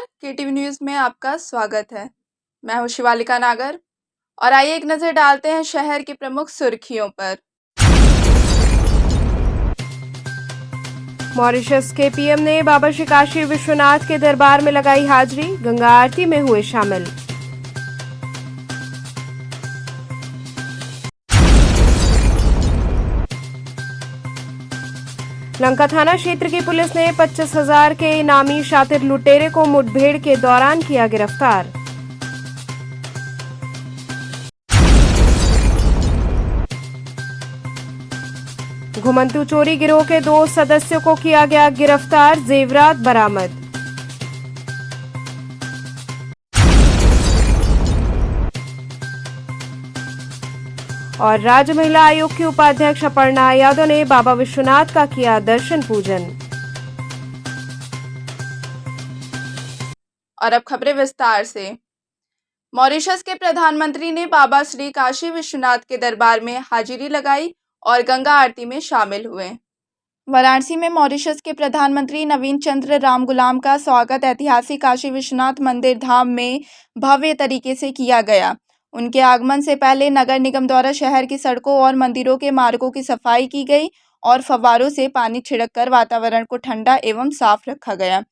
KTV news में आपका स्वागत है। मैं हूं शिवालिका नागर और आइए एक नज़र डालते हैं शहर की प्रमुख सुर्खियों पर। मॉरिशस के पीएम ने बाबा श्री काशी विश्वनाथ के दरबार में लगाई हाजिरी, गंगा आरती में हुए शामिल। लंका थाना क्षेत्र की पुलिस ने 25,000 के इनामी शातिर लुटेरे को मुठभेड़ के दौरान किया गिरफ्तार। घुमंतू चोरी गिरोह के 2 सदस्यों को किया गया गिरफ्तार, जेवरात बरामद। और राज्य महिला आयोग की उपाध्यक्ष अपर्णा यादव ने बाबा विश्वनाथ का किया दर्शन पूजन। और अब खबरें विस्तार से। मॉरिशस के प्रधानमंत्री ने बाबा श्री काशी विश्वनाथ के दरबार में हाजिरी लगाई और गंगा आरती में शामिल हुए। वाराणसी में मॉरिशस के प्रधानमंत्री नवीन चंद्र रामगुलाम का स्वागत ऐतिहासिक काशी विश्वनाथ मंदिर धाम में भव्य तरीके से किया गया। उनके आगमन से पहले नगर निगम द्वारा शहर की सड़कों और मंदिरों के मार्गों की सफाई की गई और फव्वारों से पानी छिड़ककर वातावरण को ठंडा एवं साफ रखा गया।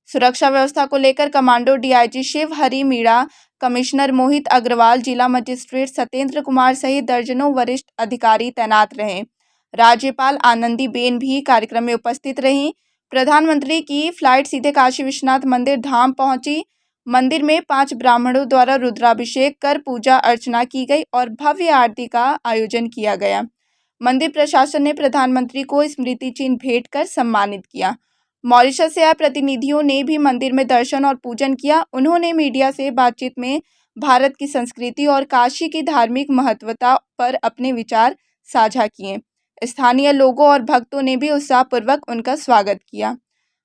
सुरक्षा व्यवस्था को लेकर commando DIG Shiv Hari Meena, commissioner Mohit Agarwal, जिला मजिस्ट्रेट सत्येंद्र कुमार सहित दर्जनों वरिष्ठ अधिकारी तैनात रहे। राज्यपाल आनंदीबेन भी कार्यक्रम में उपस्थित रहीं। प्रधानमंत्री की फ्लाइट सीधे काशी विश्वनाथ मंदिर धाम पहुंची। मंदिर में 5 ब्राह्मणों द्वारा रुद्राभिषेक कर पूजा अर्चना की गई और भव्य आरती का आयोजन किया गया। मंदिर प्रशासन ने प्रधानमंत्री को स्मृति चिन्ह भेंट कर सम्मानित किया। मॉरिशस से आए प्रतिनिधियों ने भी मंदिर में दर्शन और पूजन किया। उन्होंने मीडिया से बातचीत में भारत की संस्कृति और काशी की धार्मिक महत्वता पर अपने विचार साझा किए। स्थानीय लोगों और भक्तों ने भी उत्साहपूर्वक उनका स्वागत किया।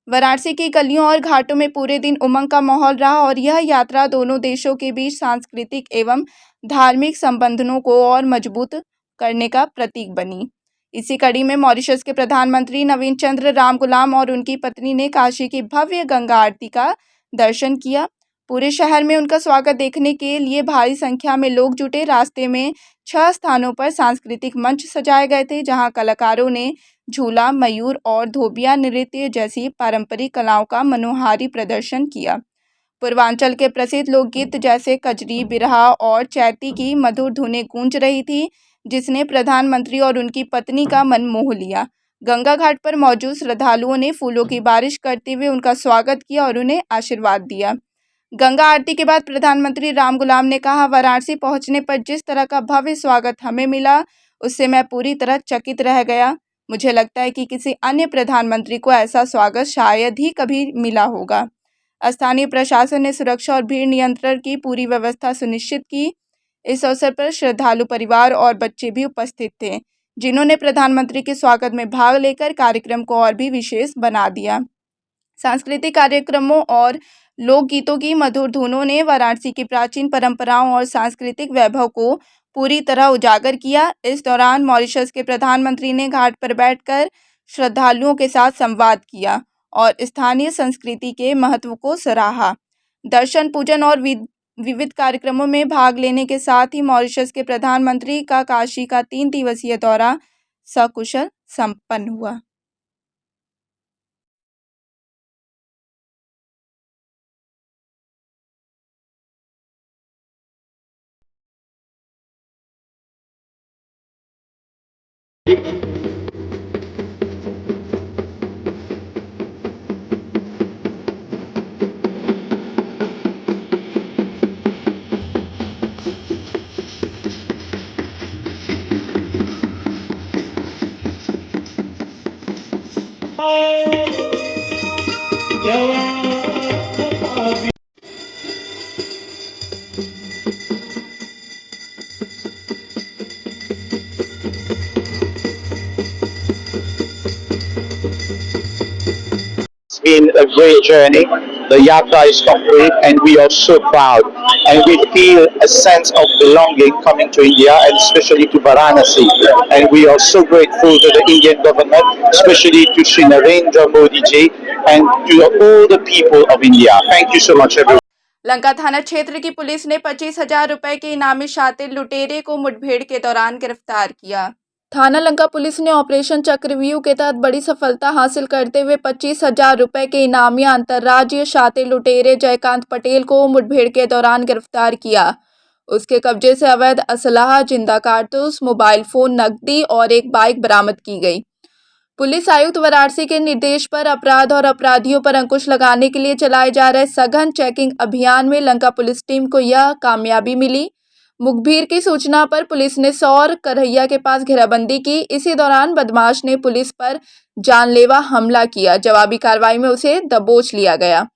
वाराणसी की गलियों और घाटों में पूरे दिन उमंग का माहौल रहा और यह यात्रा दोनों देशों के बीच सांस्कृतिक एवं धार्मिक संबंधों को और मजबूत करने का प्रतीक बनी। इसी कड़ी में मॉरिशस के प्रधानमंत्री नवीन चंद्र रामगुलाम और उनकी पत्नी ने काशी की भव्य गंगा आरती का दर्शन किया। पूरे शहर में उनका स्वागत देखने के लिए भारी संख्या में लोग जुटे। रास्ते में 6 स्थानों पर सांस्कृतिक मंच सजाए गए थे, जहां कलाकारों ने झूला, मयूर और धोबिया नृत्य जैसी पारंपरिक कलाओं का मनोहारी प्रदर्शन किया। पूर्वांचल के प्रसिद्ध लोकगीत जैसे कजरी, बिरहा और चैती की मधुर धुनें गूंज रही थी, जिसने प्रधानमंत्री और उनकी पत्नी का मन मोह लिया। गंगा घाट पर मौजूद श्रद्धालुओं ने फूलों की बारिश करते हुए उनका स्वागत किया और उन्हें आशीर्वाद दिया। गंगा आरती के बाद प्रधानमंत्री रामगुलाम ने कहा, वाराणसी पहुंचने पर जिस तरह का भव्य स्वागत हमें मिला, उससे मैं पूरी तरह चकित रह गया। मुझे लगता है कि किसी अन्य प्रधानमंत्री को ऐसा स्वागत शायद ही कभी मिला होगा। स्थानीय प्रशासन ने सुरक्षा और भीड़ नियंत्रण की पूरी व्यवस्था सुनिश्चित की। इस अवसर पर श्रद्धालु परिवार और बच्चे भी उपस्थित थे, जिन्होंने प्रधानमंत्री के स्वागत में भाग लेकर कार्यक्रम को और भी विशेष बना दिया। सांस्कृतिक कार्यक्रमों और लोकगीतों की मधुर धुनों ने वाराणसी की प्राचीन परंपराओं और सांस्कृतिक वैभव को पूरी तरह उजागर किया। इस दौरान मॉरिशस के प्रधानमंत्री ने घाट पर बैठकर श्रद्धालुओं के साथ संवाद किया और स्थानीय संस्कृति के महत्व को सराहा। दर्शन, पूजन और विविध कार्यक्रमों में भाग लेने के साथ ही मॉरिशस के प्रधानमंत्री का काशी का 3 दिवसीय दौरा सकुशल संपन्न हुआ। It's been a great journey. The yatra is complete, and we are so proud, and we feel a sense of belonging coming to India, and especially to Varanasi. And we are so grateful to the Indian government, especially to Sri Narendra Modi ji, and to all the people of India. Thank you so much, everyone. Lanka थाना क्षेत्र की police ने 25,000 रुपए के इनामी शातिर लुटेरे को मुठभेड़ के दौरान गिरफ्तार किया। थाना लंका पुलिस ने ऑपरेशन चक्रव्यूह के तहत बड़ी सफलता हासिल करते हुए 25,000 रुपए के इनामी अंतर्राज्यीय शातिर लुटेरे जयकांत पटेल को मुठभेड़ के दौरान गिरफ्तार किया। उसके कब्जे से अवैध असलाह, जिंदा कारतूस, मोबाइल फोन, नकदी और एक बाइक बरामद की गई। पुलिस आयुक्त वाराणसी के निर्देश पर अपराध और अपराधियों पर अंकुश लगाने के लिए चलाए जा रहे सघन चेकिंग अभियान में लंका पुलिस टीम को यह कामयाबी मिली। मुखबिर की सूचना पर पुलिस ने सौर करहैया के पास घेराबंदी की। इसी दौरान बदमाश ने पुलिस पर जानलेवा हमला किया। जवाबी कार्रवाई में उसे दबोच लिया गया।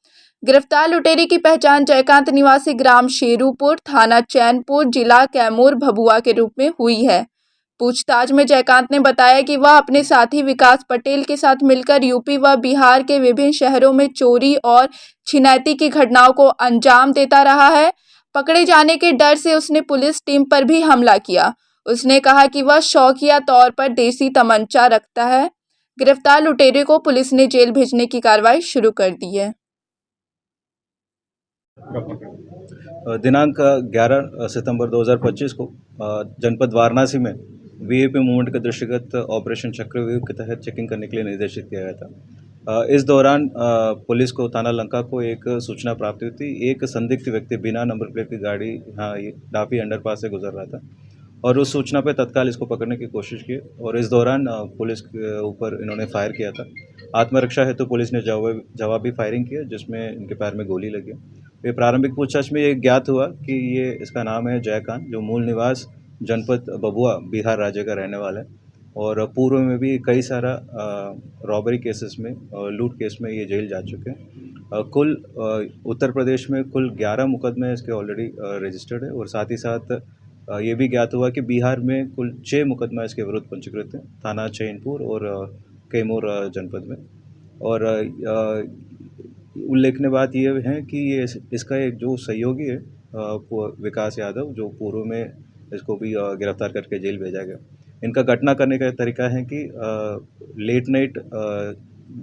गिरफ्तार लुटेरे की पहचान जयकांत निवासी ग्राम शेरूपुर, थाना चैनपुर, जिला कैमूर, भभुआ के रूप में हुई है। पूछताछ में जयकांत ने बताया कि वह अपने साथी विकास पटेल के साथ मिलकर यूपी व बिहार के विभिन्न शहरों में चोरी और छिनैती की घटनाओं को अंजाम देता रहा है। पकड़े जाने के डर से उसने पुलिस टीम पर भी हमला किया। उसने कहा कि वह शौकिया तौर पर देसी तमंचा रखता है। गिरफ्तार लुटेरे को पुलिस ने जेल भेजने की कार्रवाई शुरू कर दी है। दिनांक 11 सितंबर 2025 को जनपद वाराणसी में वीआईपी मूवमेंट के दृष्टिगत ऑपरेशन चक्रव्यूह के तहत चेकिंग करने के लिए निर्देशित किया गया था। इस दौरान पुलिस को थाना लंका को एक सूचना प्राप्त हुई थी। एक संदिग्ध व्यक्ति बिना नंबर प्लेट की गाड़ी यहाँ डाफी अंडरपास से गुजर रहा था और उस सूचना पर तत्काल इसको पकड़ने की कोशिश की और इस दौरान पुलिस के ऊपर इन्होंने फायर किया था। आत्मरक्षा हेतु पुलिस ने जवाबी फायरिंग की जिसमें इनके पैर में गोली लगी। ये प्रारंभिक पूछताछ में ये ज्ञात हुआ कि ये इसका नाम है जयकांत, जो मूल निवास जनपद भभुआ बिहार राज्य का रहने वाला है और पूर्व में भी कई सारा रॉबरी केसेस में लूट केस में ये जेल जा चुके हैं। कुल उत्तर प्रदेश में कुल 11 मुकदमे इसके ऑलरेडी रजिस्टर्ड है और साथ ही साथ ये भी ज्ञात हुआ कि बिहार में कुल 6 मुकदमा इसके विरुद्ध पंजीकृत हैं, थाना चैनपुर और कैमूर जनपद में। और उल्लेखनीय बात ये है कि ये इसका एक जो सहयोगी है विकास यादव, जो पूर्व में इसको भी गिरफ्तार करके जेल भेजा गया। इनका घटना करने का तरीका है कि लेट नाइट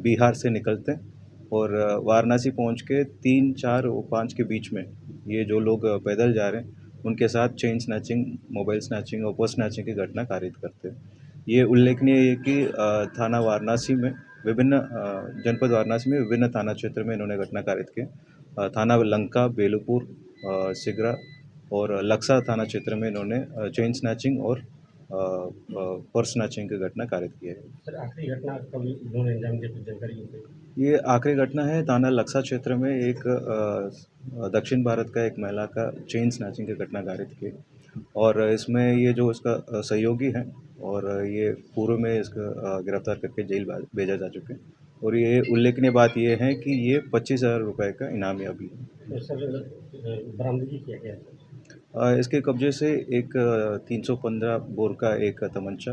बिहार से निकलते हैं और वाराणसी पहुंच के 3, 4 और 5 के बीच में ये जो लोग पैदल जा रहे हैं उनके साथ चेन स्नैचिंग, मोबाइल स्नैचिंग और पर्स स्नैचिंग की घटना कारित करते हैं। ये उल्लेखनीय है कि थाना वाराणसी में विभिन्न जनपद वाराणसी में विभिन्न थाना क्षेत्र में इन्होंने घटना कारित की। थाना लंका, बेलूपुर, सिगरा और लक्सा थाना क्षेत्र में इन्होंने चेन स्नैचिंग और पर्स स्नैचिंग की घटना कारित की है। सर, आखिरी घटना कब इन्होंने अंजाम दिया, कुछ जानकारी है? ये आखिरी घटना है थाना लक्सा क्षेत्र में एक दक्षिण भारत का एक महिला का चेन स्नैचिंग की घटना कारित की और इसमें ये जो इसका सहयोगी है और ये पूर्व में इसका गिरफ्तार करके जेल भेजा जा चुके हैं और ये उल्लेखनीय बात ये है कि ये 25,000 रुपये का इनामी अभी है। तो सर, बरामदगी किया गया है? इसके कब्जे से एक 315 बोर का एक तमंचा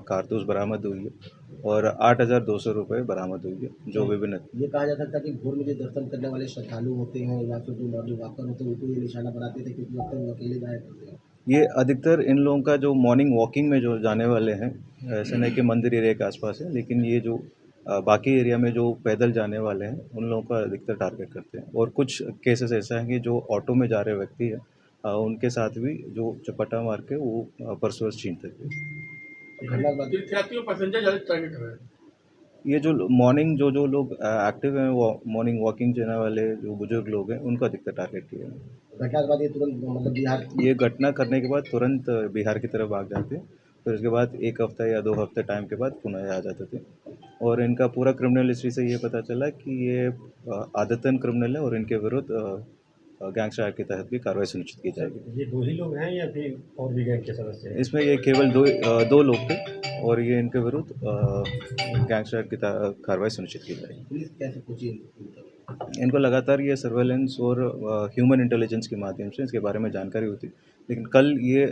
कारतूस बरामद हुई है और 8,200 रुपये बरामद हुई है, जो विभिन्न। ये कहा जा सकता है कि भोर में जो दर्शन करने वाले श्रद्धालु होते हैं या फिर जो मॉर्निंग वॉकर होते हैं उनको ये निशाना बनाते थे, क्योंकि अक्सर वो अकेले जाया करते हैं। ये अधिकतर इन लोगों का जो मॉर्निंग वॉकिंग में जो जाने वाले हैं, ऐसे नहीं कि मंदिर एरिया के आसपास है, लेकिन ये जो बाकी एरिया में जो पैदल जाने वाले हैं उन लोगों का अधिकतर टारगेट करते हैं। और कुछ केसेस ऐसा है कि जो ऑटो में जा रहे व्यक्ति हैं उनके साथ भी जो चपटा मार के वो पर्सवर्स छीनते थे। तीर्थयात्रियों पैसेंजर ज़्यादा टारगेट कर रहे हैं। ये जो मॉर्निंग जो लोग एक्टिव हैं, वो मॉर्निंग वॉकिंग जाने वाले जो बुजुर्ग लोग हैं उनको अधिकतर टारगेट किया है। घटना के बाद ये तुरंत मतलब बिहार, ये घटना करने के बाद तुरंत बिहार की तरफ भाग जाते हैं, फिर उसके बाद 1 हफ्ता या 2 हफ्ते टाइम के बाद पुनः आ जाते थे। और इनका पूरा क्रिमिनल हिस्ट्री से ये पता चला कि ये आदतन क्रिमिनल है और इनके विरुद्ध गैंगस्टर एक्ट के तहत भी कार्रवाई सुनिश्चित की जाएगी। ये 2 ही लोग हैं या फिर और भी गैंग के सदस्य हैं? इसमें ये केवल दो लोग थे और ये इनके विरुद्ध गैंगस्टर एक्ट की कार्रवाई सुनिश्चित की जाएगी। पुलिस कैसे पहुंची? इनको लगातार ये सर्वेलेंस और ह्यूमन इंटेलिजेंस के माध्यम से इसके बारे में जानकारी होती, लेकिन कल ये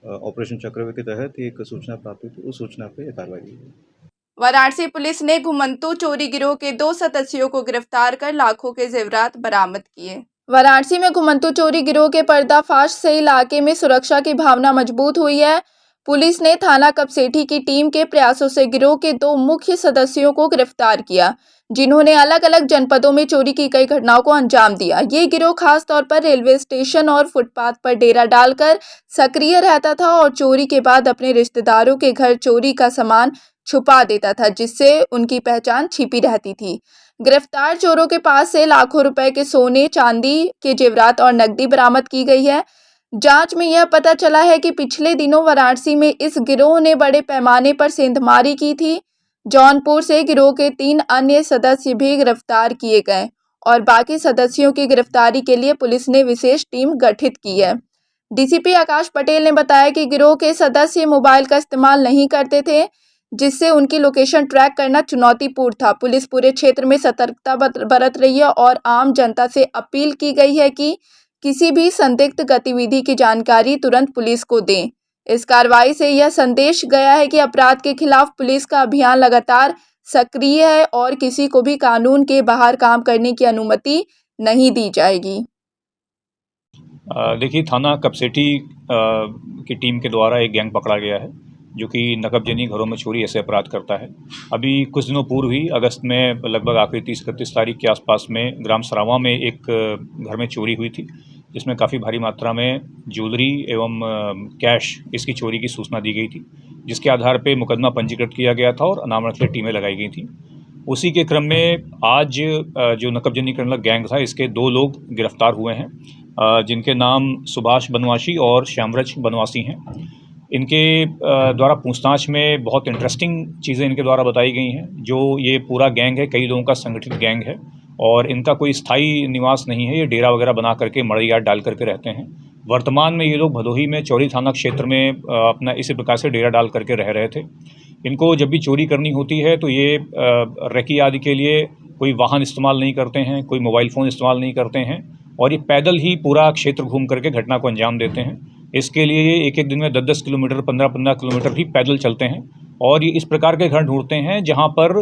ऑपरेशन चक्रव्यूह के तहत एक सूचना प्राप्त हुई थी, उस सूचना पे ये कार्रवाई हुई। वाराणसी पुलिस ने घुमंतू चोरी गिरोह के 2 सदस्यों को गिरफ्तार कर लाखों के जेवरात बरामद किए। वाराणसी में घुमंतू चोरी गिरोह के पर्दाफाश से इलाके में सुरक्षा की भावना मजबूत हुई है। पुलिस ने थाना कपसेठी की टीम के प्रयासों से गिरोह के 2 मुख्य सदस्यों को गिरफ्तार किया, जिन्होंने अलग अलग जनपदों में चोरी की कई घटनाओं को अंजाम दिया। ये गिरोह खास तौर पर रेलवे स्टेशन और फुटपाथ पर डेरा डालकर सक्रिय रहता था और चोरी के बाद अपने रिश्तेदारों के घर चोरी का सामान छुपा देता था, जिससे उनकी पहचान छिपी रहती थी। गिरफ्तार चोरों के पास से लाखों रुपए के सोने, चांदी के जेवरात और नकदी बरामद की गई है। जांच में यह पता चला है कि पिछले दिनों वाराणसी में इस गिरोह ने बड़े पैमाने पर सेंधमारी की थी। जौनपुर से गिरोह के 3 अन्य सदस्य भी गिरफ्तार किए गए और बाकी सदस्यों की गिरफ्तारी के लिए पुलिस ने विशेष टीम गठित की है। डीसीपी आकाश पटेल ने बताया कि गिरोह के सदस्य मोबाइल का इस्तेमाल नहीं करते थे, जिससे उनकी लोकेशन ट्रैक करना चुनौतीपूर्ण था। पुलिस पूरे क्षेत्र में सतर्कता बरत रही है और आम जनता से अपील की गई है कि किसी भी संदिग्ध गतिविधि की जानकारी तुरंत पुलिस को दें। इस कार्रवाई से यह संदेश गया है कि अपराध के खिलाफ पुलिस का अभियान लगातार सक्रिय है और किसी को भी कानून के बाहर काम करने की अनुमति नहीं दी जाएगी। देखिए, थाना कपसेठी की टीम के द्वारा एक गैंग पकड़ा गया है जो कि नकबजनी घरों में चोरी ऐसे अपराध करता है। अभी कुछ दिनों पूर्व ही अगस्त में लगभग आखिरी 30-31 तारीख के आसपास में ग्राम सरावां में एक घर में चोरी हुई थी, जिसमें काफ़ी भारी मात्रा में ज्वेलरी एवं कैश इसकी चोरी की सूचना दी गई थी, जिसके आधार पे मुकदमा पंजीकृत किया गया था और अनामत टीमें लगाई गई थी। उसी के क्रम में आज जो नकबजनी क्रिमिनल गैंग था, इसके 2 लोग गिरफ्तार हुए हैं, जिनके नाम सुभाष बनवासी और श्यामरज बनवासी हैं। इनके द्वारा पूछताछ में बहुत इंटरेस्टिंग चीज़ें इनके द्वारा बताई गई हैं। जो ये पूरा गैंग है, कई लोगों का संगठित गैंग है और इनका कोई स्थायी निवास नहीं है। ये डेरा वगैरह बना करके मड़ैया डाल करके रहते हैं। वर्तमान में ये लोग भदोही में चौरी थाना क्षेत्र में अपना इसी प्रकार से डेरा डाल करके रह रहे थे। इनको जब भी चोरी करनी होती है तो ये रेकी आदि के लिए कोई वाहन इस्तेमाल नहीं करते हैं, कोई मोबाइल फ़ोन इस्तेमाल नहीं करते हैं और ये पैदल ही पूरा क्षेत्र घूम करके घटना को अंजाम देते हैं। इसके लिए ये एक दिन में 10-10 किलोमीटर, 15-15 किलोमीटर भी पैदल चलते हैं और ये इस प्रकार के घर ढूंढते हैं जहां पर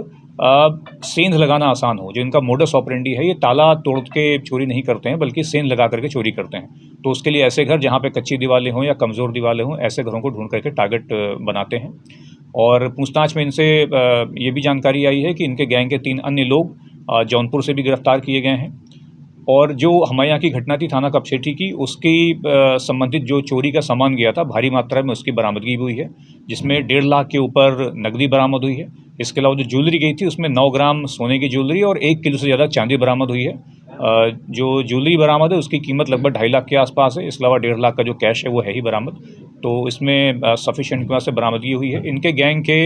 सेंध लगाना आसान हो। जो इनका मोडस ऑपरेंडी है, ये ताला तोड़ के चोरी नहीं करते हैं बल्कि सेंध लगा करके चोरी करते हैं। तो उसके लिए ऐसे घर जहाँ पे कच्ची दीवारें हों या कमज़ोर दीवारें हों, ऐसे घरों को ढूंढ करके टारगेट बनाते हैं। और पूछताछ में इनसे ये भी जानकारी आई है कि इनके गैंग के 3 अन्य लोग जौनपुर से भी गिरफ्तार किए गए हैं। और जो हमारे यहाँ की घटना थी थाना कपसेठी की, उसकी संबंधित जो चोरी का सामान गया था, भारी मात्रा में उसकी बरामदगी हुई है, जिसमें 1.5 लाख के ऊपर नकदी बरामद हुई है। इसके अलावा जो ज्वेलरी गई थी उसमें 9 ग्राम सोने की ज्वेलरी और 1 किलो से ज़्यादा चांदी बरामद हुई है। जो ज्वेलरी बरामद है उसकी कीमत लगभग 2.5 लाख के आसपास है। इसके अलावा 1.5 लाख का जो कैश है वो है ही बरामद। तो इसमें सफिशिएंट से बरामदगी हुई है। इनके गैंग के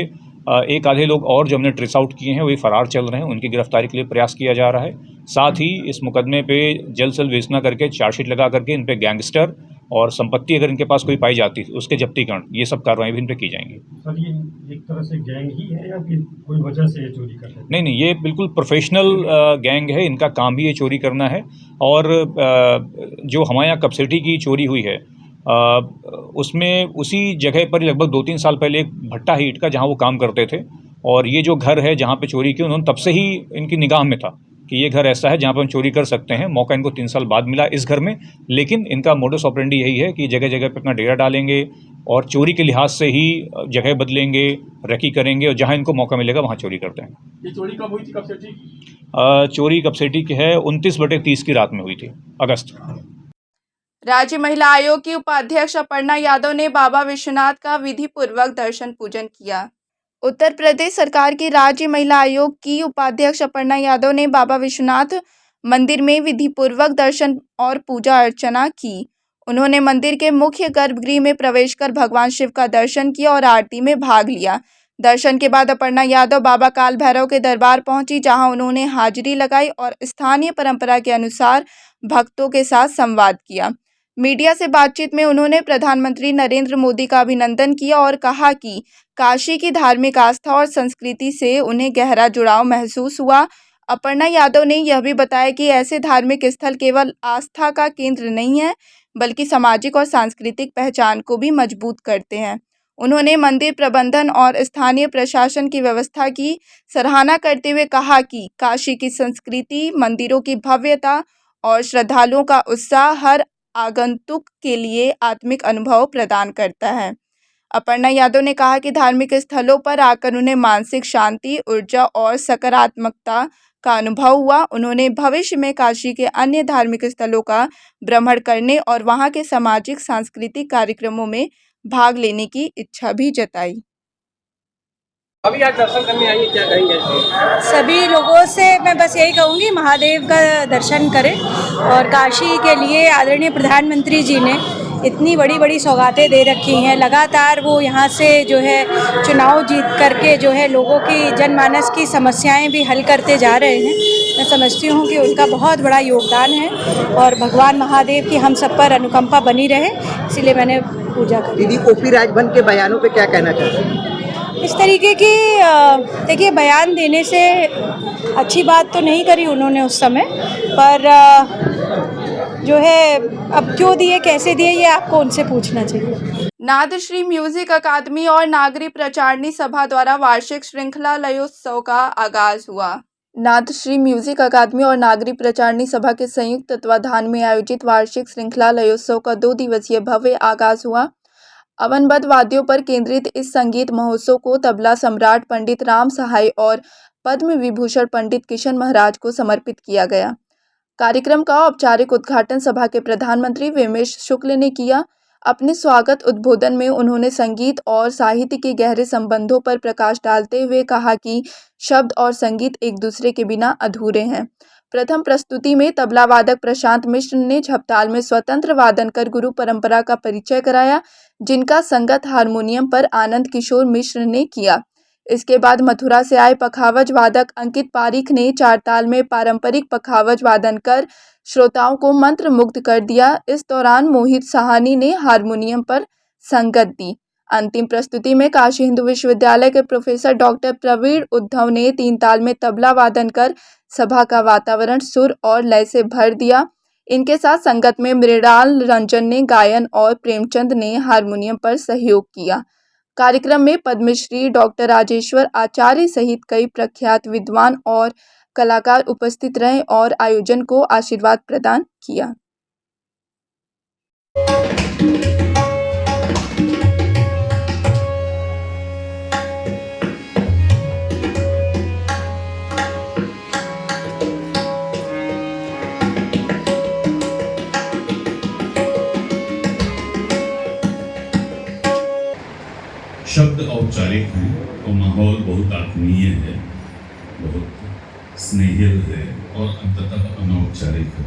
एक आधे लोग और जो हमने ट्रेस आउट किए हैं वही फरार चल रहे हैं। उनकी गिरफ्तारी के लिए प्रयास किया जा रहा है। साथ ही इस मुकदमे पे जल्द से जल्द विवेचना करके चार्जशीट लगा करके इन पे गैंगस्टर और संपत्ति अगर इनके पास कोई पाई जाती है उसके जब्तीकरण, ये सब कार्रवाई भी इन पे की जाएंगी। सर, ये एक तरह से गैंग ही है या फिर कोई वजह से ये चोरी करते हैं? नहीं, ये बिल्कुल प्रोफेशनल गैंग है। इनका काम भी ये चोरी करना है। और जो हमारे यहाँ कपसेठी की चोरी हुई है उसमें उसी जगह पर लगभग 2-3 साल पहले एक भट्टा ईंट का जहाँ वो काम करते थे और ये जो घर है जहाँ पे चोरी की, उन्होंने तब से ही इनकी निगाह में था कि ये घर ऐसा है जहाँ पर हम चोरी कर सकते हैं। मौका इनको 3 साल बाद मिला इस घर में, लेकिन इनका मोडस ऑपरेंडी यही है कि जगह जगह पे अपना डेरा डालेंगे और चोरी के लिहाज से ही जगह बदलेंगे, रेकी करेंगे और जहाँ इनको मौका मिलेगा वहाँ चोरी करते हैं। ये चोरी कब हुई थी कपसेठी की? चोरी कपसेठी की है 29/30 की रात में हुई थी, अगस्त। राज्य महिला आयोग की उपाध्यक्ष अपर्णा यादव ने बाबा विश्वनाथ का विधि पूर्वक दर्शन पूजन किया। उत्तर प्रदेश सरकार की राज्य महिला आयोग की उपाध्यक्ष अपर्णा यादव ने बाबा विश्वनाथ मंदिर में विधि पूर्वक दर्शन और पूजा अर्चना की। उन्होंने मंदिर के मुख्य गर्भगृह में प्रवेश कर भगवान शिव का दर्शन किया और आरती में भाग लिया। दर्शन के बाद अपर्णा यादव बाबा काल भैरव के दरबार पहुंची, जहां उन्होंने हाजिरी लगाई और स्थानीय परंपरा के अनुसार भक्तों के साथ संवाद किया। मीडिया से बातचीत में उन्होंने प्रधानमंत्री नरेंद्र मोदी का अभिनंदन किया और कहा कि काशी की धार्मिक आस्था और संस्कृति से उन्हें गहरा जुड़ाव महसूस हुआ। अपर्णा यादव ने यह भी बताया कि ऐसे धार्मिक स्थल केवल आस्था का केंद्र नहीं है, बल्कि सामाजिक और सांस्कृतिक पहचान को भी मजबूत करते हैं। उन्होंने मंदिर प्रबंधन और स्थानीय प्रशासन की व्यवस्था की सराहना करते हुए कहा कि काशी की संस्कृति, मंदिरों की भव्यता और श्रद्धालुओं का उत्साह हर आगंतुक के लिए आत्मिक अनुभव प्रदान करता है। अपर्णा यादव ने कहा कि धार्मिक स्थलों पर आकर उन्हें मानसिक शांति, ऊर्जा और सकारात्मकता का अनुभव हुआ। उन्होंने भविष्य में काशी के अन्य धार्मिक स्थलों का भ्रमण करने और वहां के सामाजिक सांस्कृतिक कार्यक्रमों में भाग लेने की इच्छा भी जताई। अभी आज दर्शन करने आई है, क्या कहेंगे? सभी लोगों से मैं बस यही कहूँगी, महादेव का दर्शन करें। और काशी के लिए आदरणीय प्रधानमंत्री जी ने इतनी बड़ी बड़ी सौगातें दे रखी हैं। लगातार वो यहाँ से जो है चुनाव जीत करके जो है लोगों की जनमानस की समस्याएं भी हल करते जा रहे हैं। मैं समझती हूँ कि उनका बहुत बड़ा योगदान है और भगवान महादेव की हम सब पर अनुकंपा बनी रहे, इसीलिए मैंने पूजा की। दीदी, ओपी राजभर के बयानों पे क्या कहना चाहते हैं? इस तरीके की देखिए, बयान देने से अच्छी बात तो नहीं करी उन्होंने उस समय, पर जो है अब क्यों दिए, कैसे दिए, ये आपको उनसे पूछना चाहिए। नादश्री म्यूजिक अकादमी और नागरी प्रचारणी सभा द्वारा वार्षिक श्रृंखला लयोत्सव का आगाज हुआ। नादश्री म्यूजिक अकादमी और नागरी प्रचारणी सभा के संयुक्त तत्वाधान में आयोजित वार्षिक श्रृंखला लयोत्सव का 2 दिवसीय भव्य आगाज हुआ। अवनबद्ध वाद्यों पर केंद्रित इस संगीत महोत्सव को तबला सम्राट पंडित राम सहाय और पद्म विभूषण पंडित किशन महाराज को समर्पित किया गया। कार्यक्रम का औपचारिक उद्घाटन सभा के प्रधानमंत्री वेमेश शुक्ल ने किया। अपने स्वागत उद्बोधन में उन्होंने संगीत और साहित्य के गहरे संबंधों पर प्रकाश डालते हुए कहा कि शब्द और संगीत एक दूसरे के बिना अधूरे हैं। प्रथम प्रस्तुति में तबला वादक प्रशांत मिश्र ने झपताल में स्वतंत्र वादन कर गुरु परंपरा का परिचय कराया, जिनका संगत हारमोनियम पर आनंद किशोर मिश्र ने किया। इसके बाद मथुरा से आए पखावज वादक अंकित पारीख ने चारताल में पारंपरिक पखावज वादन कर श्रोताओं को मंत्र मुग्ध कर दिया। इस दौरान मोहित साहनी ने हारमोनियम पर संगत दी। अंतिम प्रस्तुति में काशी हिंदू विश्वविद्यालय के प्रोफेसर डॉक्टर प्रवीण उद्धव ने 3 ताल में तबला वादन कर सभा का वातावरण सुर और लय से भर दिया। इनके साथ संगत में मृणाल रंजन ने गायन और प्रेमचंद ने हारमोनियम पर सहयोग किया। कार्यक्रम में पद्मश्री डॉक्टर राजेश्वर आचार्य सहित कई प्रख्यात विद्वान और कलाकार उपस्थित रहे और आयोजन को आशीर्वाद प्रदान किया। शब्द औपचारिक हैं और माहौल बहुत आत्मीय है, बहुत स्नेहिल है और अंततः अनौपचारिक है।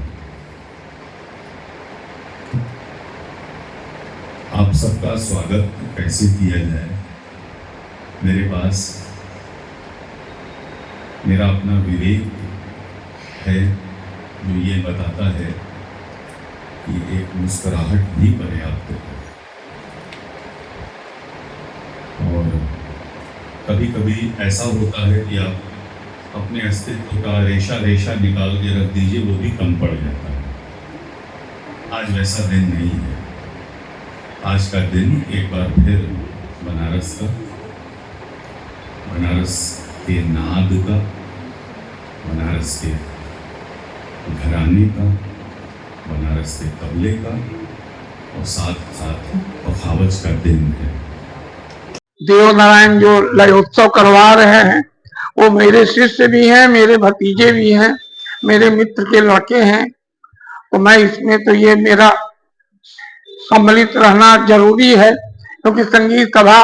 आप सबका स्वागत कैसे किया जाए? मेरे पास मेरा अपना विवेक है जो ये बताता है कि एक मुस्कुराहट भी पर्याप्त है। और कभी कभी ऐसा होता है कि आप अपने अस्तित्व का रेशा निकाल के रख दीजिए, वो भी कम पड़ जाता है। आज वैसा दिन नहीं है। आज का दिन एक बार फिर बनारस का, बनारस के नाद का, बनारस के घराने का, बनारस के तबले का और साथ साथ पखावज का दिन है। देव नारायण जो लयोत्सव करवा रहे हैं वो मेरे शिष्य भी हैं, मेरे भतीजे भी हैं, मेरे मित्र के लड़के हैं, तो मैं इसमें तो ये मेरा सम्मिलित रहना जरूरी है, क्योंकि संगीत सभा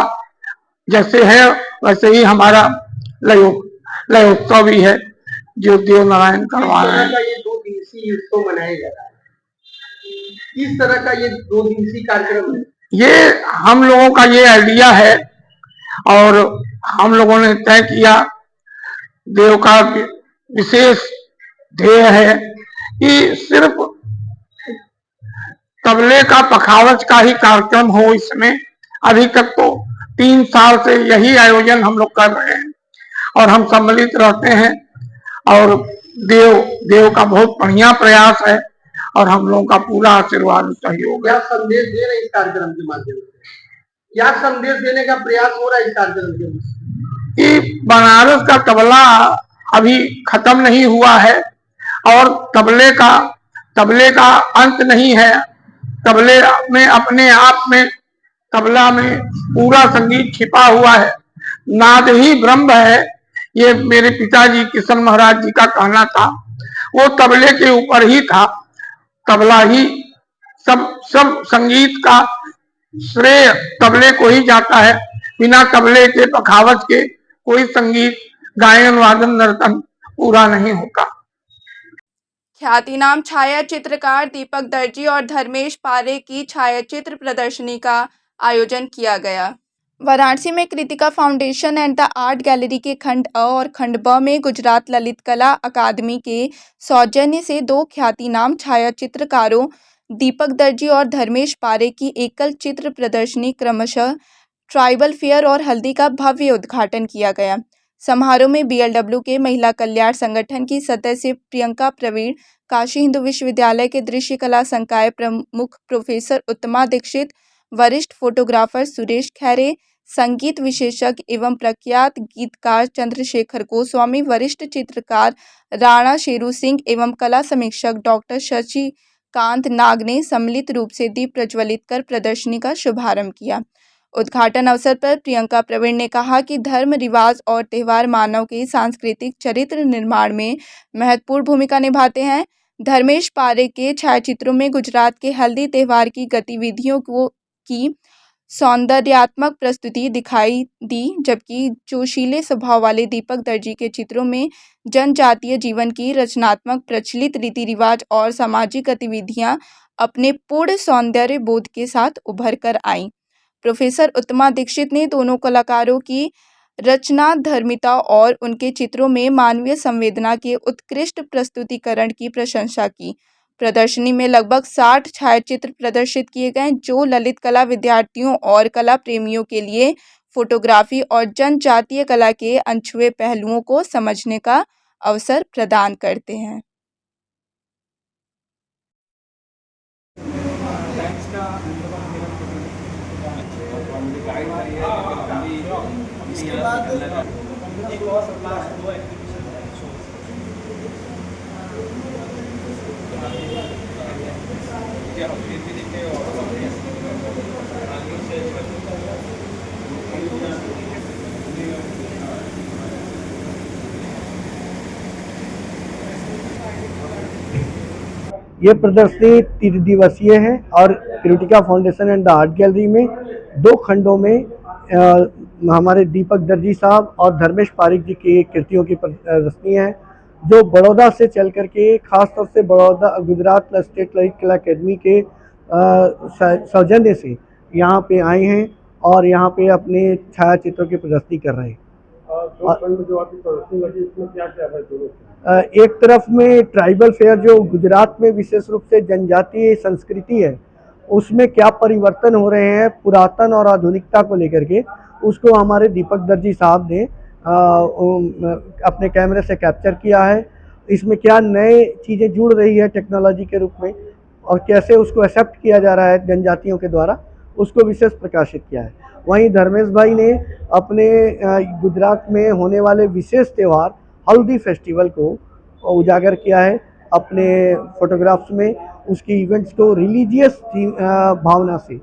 जैसे है वैसे ही हमारा लयोत्सव भी है जो देव नारायण करवा रहे हैं। ये 2 दिवसीय उत्सव मनाया जा रहा है, किस तरह का ये 2 दिवसीय कार्यक्रम है? ये हम लोगों का ये आइडिया है और हम लोगों ने तय किया, देव का विशेष ध्येय है कि सिर्फ तबले का पखावज का ही कार्यक्रम हो। इसमें अभी तक तो 3 साल से यही आयोजन हम लोग कर रहे हैं और हम सम्मिलित रहते हैं और देव का बहुत बढ़िया प्रयास है और हम लोगों का पूरा आशीर्वाद सहयोग है। क्या संदेश दे रहे इस कार्यक्रम के माध्यम से? क्या संदेश देने का प्रयास हो रहा है इस कार्यक्रम के कि बनारस का तबला अभी खत्म नहीं हुआ है और तबले का अंत नहीं है। तबले में अपने आप में तबला में पूरा संगीत छिपा हुआ है। नाद ही ब्रह्म है, ये मेरे पिताजी किशन महाराज जी का कहना था। वो तबले के ऊपर ही था। तबला ही सब संगीत का श्रेय तबले को ही जाता है। बिना तबले के पखावज के कोई संगीत गायन वादन नर्तन पूरा नहीं होता। ख्यातिनाम छाया चित्रकार दीपक दर्जी और धर्मेश पारे की छायाचित्र प्रदर्शनी का आयोजन किया गया। वाराणसी में Kritika foundation and the art gallery के खंड अ और खंड ब में गुजरात ललित कला अकादमी के सौजन्य से दो ख्यातिनाम छाया चित्रकारों दीपक दर्जी और धर्मेश पारे की एकल चित्र प्रदर्शनी क्रमशः ट्राइबल फेयर और हल्दी का भव्य उद्घाटन किया गया। समारोह में बीएलडब्ल्यू के महिला कल्याण संगठन की सदस्य प्रियंका प्रवीण, काशी हिंदू विश्वविद्यालय के दृश्य कला संकाय प्रमुख प्रोफेसर उत्तमा दीक्षित, वरिष्ठ फोटोग्राफर सुरेश खैरे, संगीत विशेषज्ञ एवं प्रख्यात गीतकार चंद्रशेखर गोस्वामी, वरिष्ठ चित्रकार राणा शेरू सिंह एवं कला समीक्षक डॉक्टर शशिकांत नाग ने सम्मिलित रूप से दीप प्रज्वलित कर प्रदर्शनी का शुभारंभ किया। उद्घाटन अवसर पर प्रियंका प्रवीण ने कहा कि धर्म, रिवाज और त्यौहार मानव के सांस्कृतिक चरित्र निर्माण में महत्वपूर्ण भूमिका निभाते हैं। धर्मेश पारे के छायाचित्रों में गुजरात के हल्दी त्यौहार की गतिविधियों की सौंदर्यात्मक प्रस्तुति दिखाई दी, जबकि जोशीले स्वभाव वाले दीपक दर्जी के चित्रों में जनजातीय जीवन की रचनात्मक प्रचलित रीति रिवाज और सामाजिक गतिविधियां अपने पूर्ण सौंदर्य बोध के साथ उभर कर आईं। प्रोफेसर उत्तमा दीक्षित ने दोनों कलाकारों की रचनाधर्मिता और उनके चित्रों में मानवीय संवेदना के उत्कृष्ट प्रस्तुतिकरण की प्रशंसा की। प्रदर्शनी में लगभग 60 छायाचित्र प्रदर्शित किए गए, जो ललित कला विद्यार्थियों और कला प्रेमियों के लिए फोटोग्राफी और जनजातीय कला के अनछुए पहलुओं को समझने का अवसर प्रदान करते हैं। ये प्रदर्शनी 3 दिवसीय है और Kritika foundation and the art gallery में 2 खंडों में हमारे दीपक दर्जी साहब और धर्मेश पारिक जी की कृतियों की प्रदर्शनी है, जो बड़ौदा से चल करके खासतौर से बड़ौदा गुजरात स्टेट ललित कला अकेडमी के सौजन्य से यहाँ पे आए हैं और यहाँ पे अपने छायाचित्रों की प्रदर्शनी कर रहे हैं। जो आपकी प्रदर्शनी लगी इसमें क्या क्या है दोनों? एक तरफ में ट्राइबल फेयर जो गुजरात में विशेष रूप से जनजातीय संस्कृति है, उसमें क्या परिवर्तन हो रहे हैं पुरातन और आधुनिकता को लेकर के, उसको हमारे दीपक दर्जी साहब ने अपने कैमरे से कैप्चर किया है। इसमें क्या नए चीज़ें जुड़ रही है टेक्नोलॉजी के रूप में और कैसे उसको एक्सेप्ट किया जा रहा है जनजातियों के द्वारा, उसको विशेष प्रकाशित किया है। वहीं धर्मेश भाई ने अपने गुजरात में होने वाले विशेष त्यौहार हल्दी फेस्टिवल को उजागर किया है अपने फोटोग्राफ्स में, उसकी इवेंट्स को रिलीजियस भावना से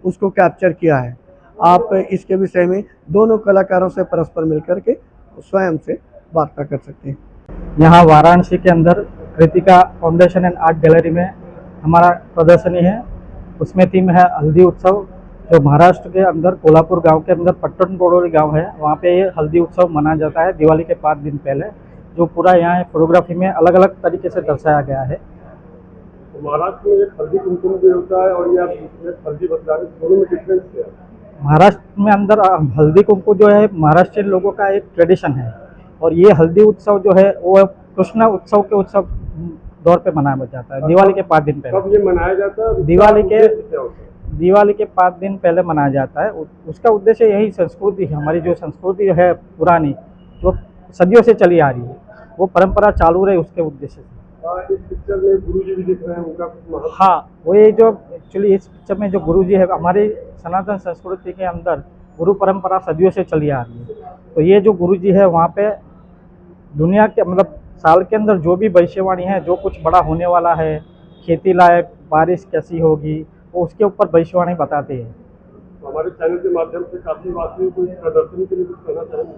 उसको कैप्चर किया है। आप इसके विषय में दोनों कलाकारों से परस्पर मिलकर के स्वयं से वार्ता कर सकते हैं। यहाँ वाराणसी के अंदर Kritika foundation and art gallery में हमारा प्रदर्शनी है, उसमें थीम है हल्दी उत्सव, जो महाराष्ट्र के अंदर कोल्हापुर गांव के अंदर पट्टन पोडोरी गांव है, वहाँ पे ये हल्दी उत्सव मनाया जाता है दिवाली के 5 दिन पहले, जो पूरा यहाँ फोटोग्राफी में अलग अलग तरीके से दर्शाया गया है। महाराष्ट्र में एक हल्दी कुमकुम भी होता है और ये हल्दी बतला रहे, दोनों में डिफरेंस क्या है? महाराष्ट्र में अंदर हल्दी कुमकुम जो है महाराष्ट्रीय लोगों का एक ट्रेडिशन है, और ये हल्दी उत्सव जो है वो कृष्ण उत्सव के उत्सव दौर पे मनाया जाता है दिवाली के 5 दिन पहले। कब ये मनाया जाता है? दिवाली के 5 दिन पहले मनाया जाता है। उसका उद्देश्य यही संस्कृति, हमारी जो संस्कृति है पुरानी, जो सदियों से चली आ रही है, वो परंपरा चालू रहे, उसके उद्देश्य से। इस पिक्चर में गुरुजी भी दिख रहे हैं, उनका महत्व। हाँ, वो ये जो एक्चुअली इस पिक्चर में जो गुरुजी है, हमारी सनातन संस्कृति के अंदर गुरु परंपरा सदियों से चली आ रही है। तो ये जो गुरुजी है वहाँ पे दुनिया के मतलब साल के अंदर जो भी भविष्यवाणी है, जो कुछ बड़ा होने वाला है, खेती लायक बारिश कैसी होगी, वो उसके ऊपर भविष्यवाणी बताते हैं। तो हमारे चैनल के माध्यम से काशी वासियों को इस प्रदर्शनी के लिए कुछ कहना चाहेंगे?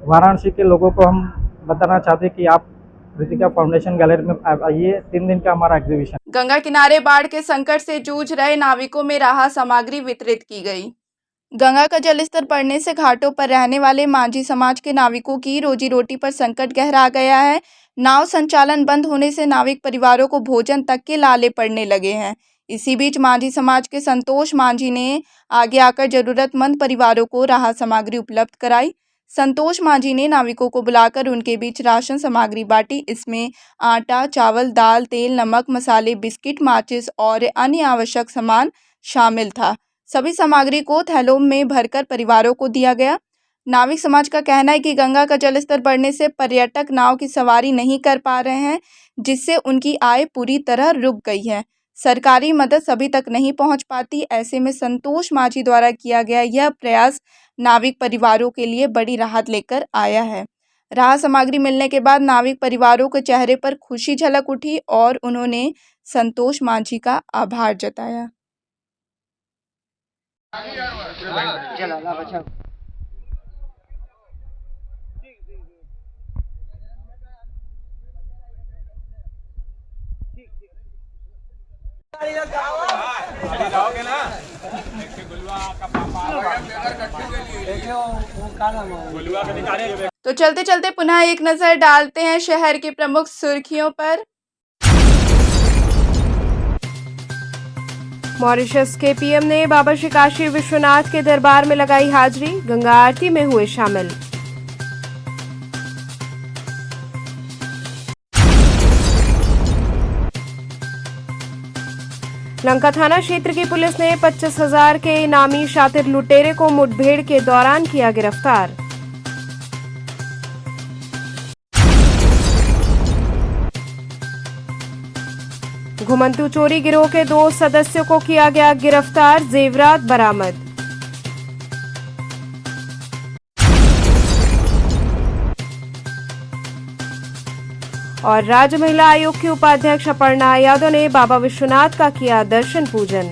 वाराणसी के लोगों को हम बताना चाहते हैं कि आप कृतिका फाउंडेशन गैलरी में आइए। 3 दिन का हमारा एग्जीबिशन। गंगा किनारे बाढ़ के संकट से जूझ रहे नाविकों में राहत सामग्री वितरित की गई। गंगा का जलस्तर बढ़ने से घाटों पर रहने वाले मांझी समाज के नाविकों की रोजी रोटी पर संकट गहरा गया है। नाव संचालन बंद होने से नाविक परिवारों को भोजन तक के लाले पड़ने लगे हैं। इसी बीच मांझी समाज के संतोष मांझी ने आगे आकर जरूरतमंद परिवारों को राहत सामग्री उपलब्ध कराई। संतोष मांझी ने नाविकों को बुलाकर उनके बीच राशन सामग्री बांटी। इसमें आटा, चावल, दाल, तेल, नमक, मसाले, बिस्किट, माचिस और अन्य आवश्यक सामान शामिल था। सभी सामग्री को थैलों में भरकर परिवारों को दिया गया। नाविक समाज का कहना है कि गंगा का जलस्तर बढ़ने से पर्यटक नाव की सवारी नहीं कर पा रहे हैं, जिससे उनकी आय पूरी तरह रुक गई है। सरकारी मदद सभी तक नहीं पहुंच पाती। ऐसे में संतोष मांझी द्वारा किया गया यह प्रयास नाविक परिवारों के लिए बड़ी राहत लेकर आया है। राहत सामग्री मिलने के बाद नाविक परिवारों के चेहरे पर खुशी झलक उठी और उन्होंने संतोष मांझी का आभार जताया। तो चलते चलते पुनः एक नजर डालते हैं शहर की प्रमुख सुर्खियों पर। मॉरिशस के पीएम ने बाबा श्री काशी विश्वनाथ के दरबार में लगाई हाजिरी, गंगा आरती में हुए शामिल। लंका थाना क्षेत्र की पुलिस ने 25,000 के इनामी शातिर लुटेरे को मुठभेड़ के दौरान किया गिरफ्तार। घुमंतू चोरी गिरोह के 2 सदस्यों को किया गया गिरफ्तार, जेवरात बरामद। और राज्य महिला आयोग की उपाध्यक्ष अपर्णा यादव ने बाबा विश्वनाथ का किया दर्शन पूजन।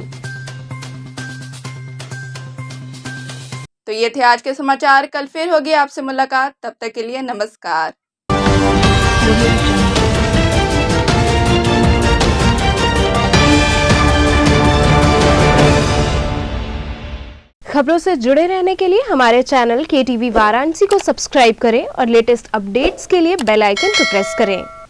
तो ये थे आज के समाचार। कल फिर होगी आपसे मुलाकात, तब तक के लिए नमस्कार। खबरों से जुड़े रहने के लिए हमारे चैनल KTV वाराणसी को सब्सक्राइब करें और लेटेस्ट अपडेट्स के लिए बेल आइकन को प्रेस करें।